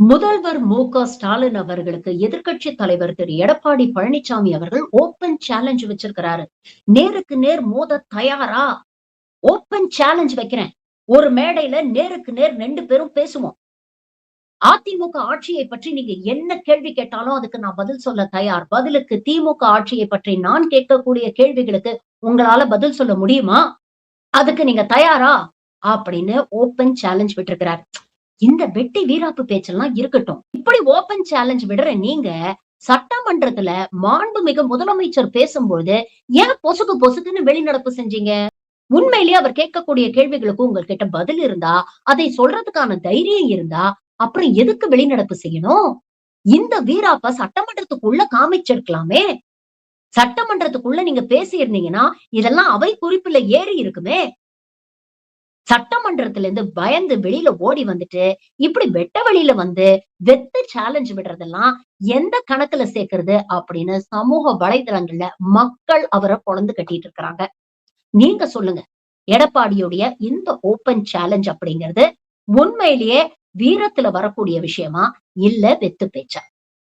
முதல்வர் மு.க.ஸ்டாலின் அவர்களுக்கு எதிர்க்கட்சி தலைவர் திரு எடப்பாடி பழனிசாமி அவர்கள் ஓப்பன் சேலஞ்ச் வச்சிருக்கிறாரு. நேருக்கு நேர் மோத தயாரா? ஓப்பன் சேலஞ்ச் வைக்கிறேன். ஒரு மேடையில நேருக்கு நேர் 2 பேரும் பேசுவோம். அதிமுக ஆட்சியை பற்றி நீங்க என்ன கேள்வி கேட்டாலும் அதுக்கு நான் பதில் சொல்ல தயார். பதிலுக்கு திமுக ஆட்சியை பற்றி நான் கேட்கக்கூடிய கேள்விகளுக்கு உங்களால பதில் சொல்ல முடியுமா? அதுக்கு நீங்க தயாரா? அப்படின்னு ஓப்பன் சேலஞ்ச் விட்டிருக்கிறார். இந்த வெட்டி வீராப்பு பேச்செல்லாம் இருக்கட்டும். இப்படி ஓப்பன் சேலஞ்ச் விடுற நீங்க, சட்டமன்றத்துல மாண்புமிகு முதலமைச்சர் பேசும்பொழுது, ஏன் பொசுக்கு பொசுக்குன்னு வெளிநடப்பு செஞ்சீங்க? உண்மையிலேயே அவர் கேட்கக்கூடிய கேள்விகளுக்கு உங்ககிட்ட பதில் இருந்தா, அதை சொல்றதுக்கான தைரியம் இருந்தா, அப்புறம் எதுக்கு வெளிநடப்பு செய்யணும்? இந்த வீராப்ப சட்டமன்றத்துக்குள்ள காமிச்சிருக்கலாமே. சட்டமன்றத்துக்குள்ள நீங்க பேசியிருந்தீங்கன்னா, இதெல்லாம் அவை குறிப்புல ஏறி இருக்குமே. சட்டமன்றத்துல இருந்து பயந்து வெளியில ஓடி வந்துட்டு, இப்படி வெட்ட வெளியில வந்து வெத்து சேலஞ்ச் விடுறதெல்லாம் எந்த கணக்குல சேர்க்கிறது அப்படின்னு சமூக வலைதளங்கள்ல மக்கள் அவர பொளந்து கட்டிட்டு இருக்காங்க. நீங்க சொல்லுங்க. எடப்பாடியுடைய இந்த ஓப்பன் சேலஞ்ச் அப்படிங்கிறது உண்மையிலேயே வீரத்துல வரக்கூடிய விஷயமா? இல்ல வெத்து பேச்சா?